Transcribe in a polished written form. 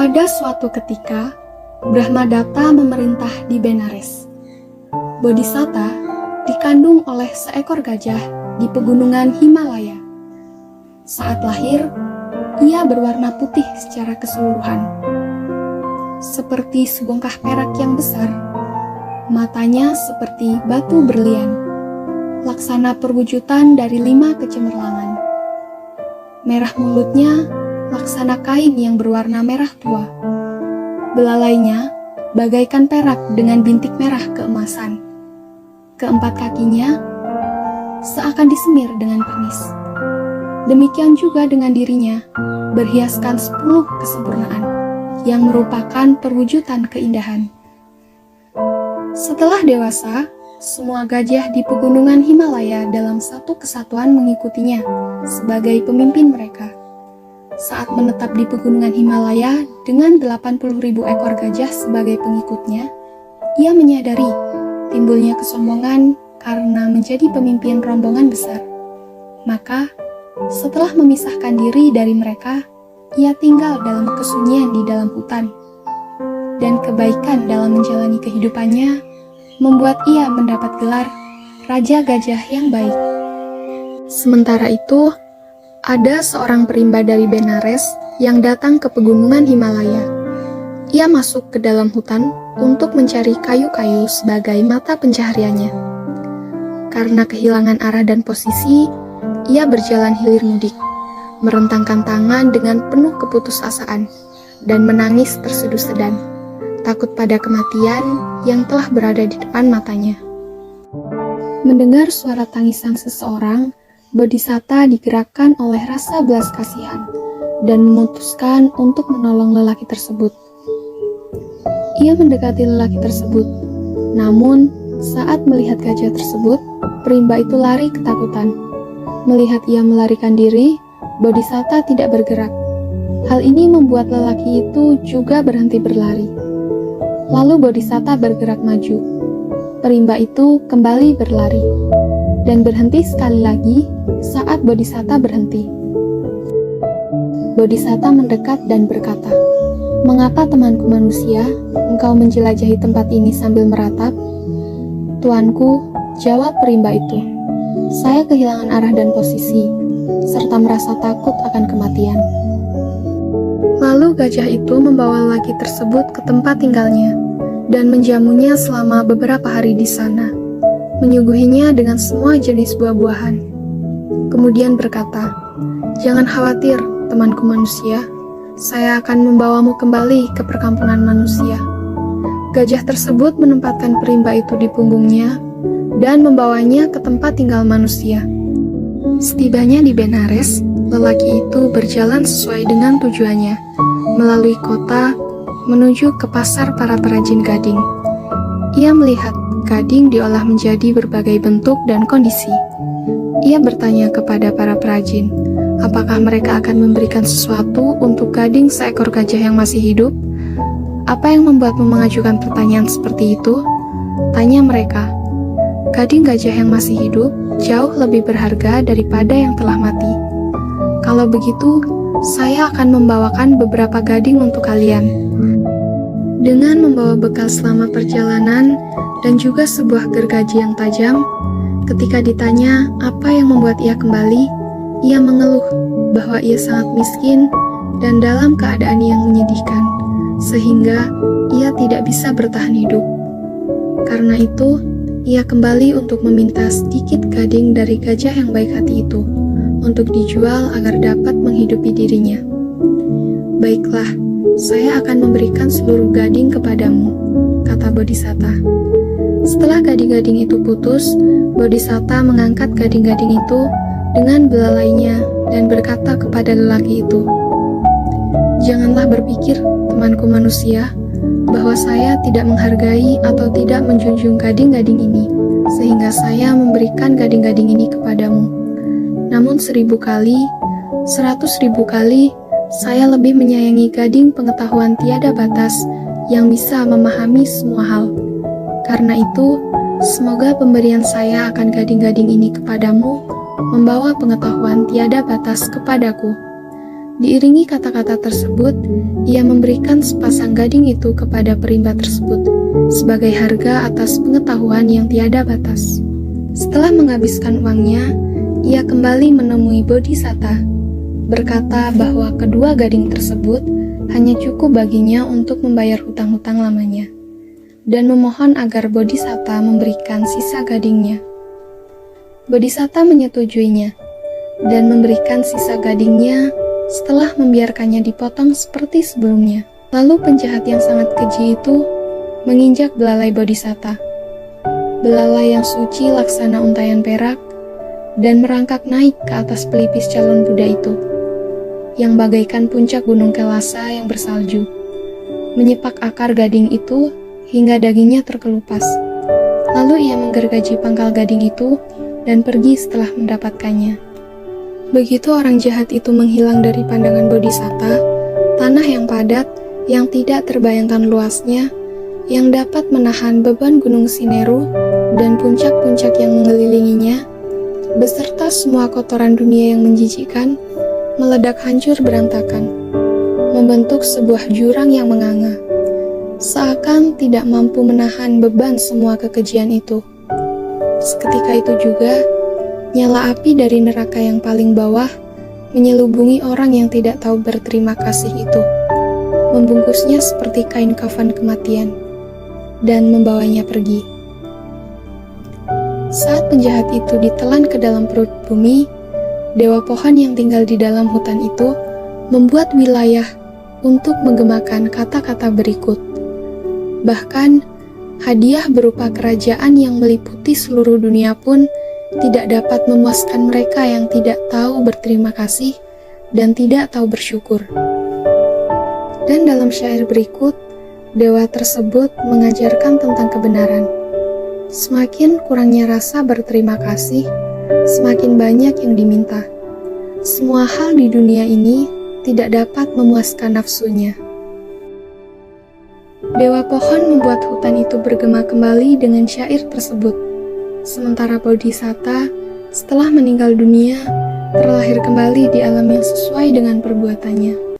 Pada suatu ketika, Brahmadatta memerintah di Benares. Bodhisatta dikandung oleh seekor gajah di pegunungan Himalaya. Saat lahir, ia berwarna putih secara keseluruhan, seperti sebongkah perak yang besar. Matanya seperti batu berlian, laksana perwujudan dari 5 kecemerlangan. Merah mulutnya laksana kain yang berwarna merah tua. Belalainya bagaikan perak dengan bintik merah keemasan. Keempat kakinya seakan disemir dengan pernis. Demikian juga dengan dirinya, berhiaskan 10 kesempurnaan, yang merupakan perwujudan keindahan. Setelah dewasa, semua gajah di pegunungan Himalaya dalam satu kesatuan mengikutinya sebagai pemimpin mereka. Saat menetap di pegunungan Himalaya dengan 80.000 ekor gajah sebagai pengikutnya, ia menyadari timbulnya kesombongan karena menjadi pemimpin rombongan besar. Maka, setelah memisahkan diri dari mereka, ia tinggal dalam kesunyian di dalam hutan. Dan kebaikan dalam menjalani kehidupannya membuat ia mendapat gelar Raja Gajah yang Baik. Sementara itu, ada seorang perimba dari Benares yang datang ke pegunungan Himalaya. Ia masuk ke dalam hutan untuk mencari kayu-kayu sebagai mata pencahariannya. Karena kehilangan arah dan posisi, ia berjalan hilir mudik, merentangkan tangan dengan penuh keputusasaan, dan menangis tersedu-sedan, takut pada kematian yang telah berada di depan matanya. Mendengar suara tangisan seseorang, Bodhisatta digerakkan oleh rasa belas kasihan dan memutuskan untuk menolong lelaki tersebut. Ia mendekati lelaki tersebut, namun saat melihat gajah tersebut, perimba itu lari ketakutan. Melihat ia melarikan diri, Bodhisatta tidak bergerak. Hal ini membuat lelaki itu juga berhenti berlari. Lalu Bodhisatta bergerak maju. Perimba itu kembali berlari dan berhenti sekali lagi saat Bodhisatta berhenti. Bodhisatta mendekat dan berkata, "Mengapa temanku manusia, engkau menjelajahi tempat ini sambil meratap?" "Tuanku," jawab perimba itu, "saya kehilangan arah dan posisi, serta merasa takut akan kematian." Lalu gajah itu membawa lelaki tersebut ke tempat tinggalnya dan menjamunya selama beberapa hari di sana, menyuguhinya dengan semua jenis buah-buahan. Kemudian berkata, "Jangan khawatir, temanku manusia, saya akan membawamu kembali ke perkampungan manusia." Gajah tersebut menempatkan perimba itu di punggungnya dan membawanya ke tempat tinggal manusia. Setibanya di Benares, lelaki itu berjalan sesuai dengan tujuannya, melalui kota menuju ke pasar para perajin gading. Ia melihat gading diolah menjadi berbagai bentuk dan kondisi. Ia bertanya kepada para perajin, apakah mereka akan memberikan sesuatu untuk gading seekor gajah yang masih hidup? "Apa yang membuatmu mengajukan pertanyaan seperti itu?" tanya mereka. "Gading gajah yang masih hidup jauh lebih berharga daripada yang telah mati. Kalau begitu, saya akan membawakan beberapa gading untuk kalian." Dengan membawa bekal selama perjalanan dan juga sebuah gergaji yang tajam, ketika ditanya apa yang membuat ia kembali, ia mengeluh bahwa ia sangat miskin dan dalam keadaan yang menyedihkan, sehingga ia tidak bisa bertahan hidup. Karena itu, ia kembali untuk meminta sedikit gading dari gajah yang baik hati itu, untuk dijual agar dapat menghidupi dirinya. "Baiklah, saya akan memberikan seluruh gading kepadamu," kata Bodhisatta. Setelah gading-gading itu putus, Bodhisatta mengangkat gading-gading itu dengan belalainya dan berkata kepada lelaki itu, "Janganlah berpikir, temanku manusia, bahwa saya tidak menghargai atau tidak menjunjung gading-gading ini, sehingga saya memberikan gading-gading ini kepadamu. Namun 1000 kali, 100.000 kali, saya lebih menyayangi gading pengetahuan tiada batas yang bisa memahami semua hal. Karena itu, semoga pemberian saya akan gading-gading ini kepadamu membawa pengetahuan tiada batas kepadaku. Diiringi kata-kata tersebut, ia memberikan sepasang gading itu kepada perimba tersebut sebagai harga atas pengetahuan yang tiada batas. Setelah menghabiskan uangnya, ia kembali menemui Bodhisatta, berkata bahwa kedua gading tersebut hanya cukup baginya untuk membayar hutang-hutang lamanya, dan memohon agar Bodhisatta memberikan sisa gadingnya. Bodhisatta menyetujuinya, dan memberikan sisa gadingnya setelah membiarkannya dipotong seperti sebelumnya. Lalu penjahat yang sangat keji itu menginjak belalai Bodhisatta, belalai yang suci laksana untaian perak, dan merangkak naik ke atas pelipis calon Buddha itu, yang bagaikan puncak gunung Kelasa yang bersalju, menyepak akar gading itu hingga dagingnya terkelupas. Lalu ia menggergaji pangkal gading itu dan pergi setelah mendapatkannya. Begitu orang jahat itu menghilang dari pandangan Bodhisatta, tanah yang padat, yang tidak terbayangkan luasnya, yang dapat menahan beban gunung Sineru dan puncak-puncak yang mengelilinginya, beserta semua kotoran dunia yang menjijikkan, meledak hancur berantakan, membentuk sebuah jurang yang menganga, seakan tidak mampu menahan beban semua kekejian itu. Seketika itu juga, nyala api dari neraka yang paling bawah menyelubungi orang yang tidak tahu berterima kasih itu, membungkusnya seperti kain kafan kematian, dan membawanya pergi. Saat penjahat itu ditelan ke dalam perut bumi, dewa pohon yang tinggal di dalam hutan itu membuat wilayah untuk menggemakan kata-kata berikut. Bahkan, hadiah berupa kerajaan yang meliputi seluruh dunia pun tidak dapat memuaskan mereka yang tidak tahu berterima kasih dan tidak tahu bersyukur. Dan dalam syair berikut, dewa tersebut mengajarkan tentang kebenaran. Semakin kurangnya rasa berterima kasih, semakin banyak yang diminta. Semua hal di dunia ini tidak dapat memuaskan nafsunya. Dewa pohon membuat hutan itu bergema kembali dengan syair tersebut. Sementara Bodhisatta, setelah meninggal dunia, terlahir kembali di alam yang sesuai dengan perbuatannya.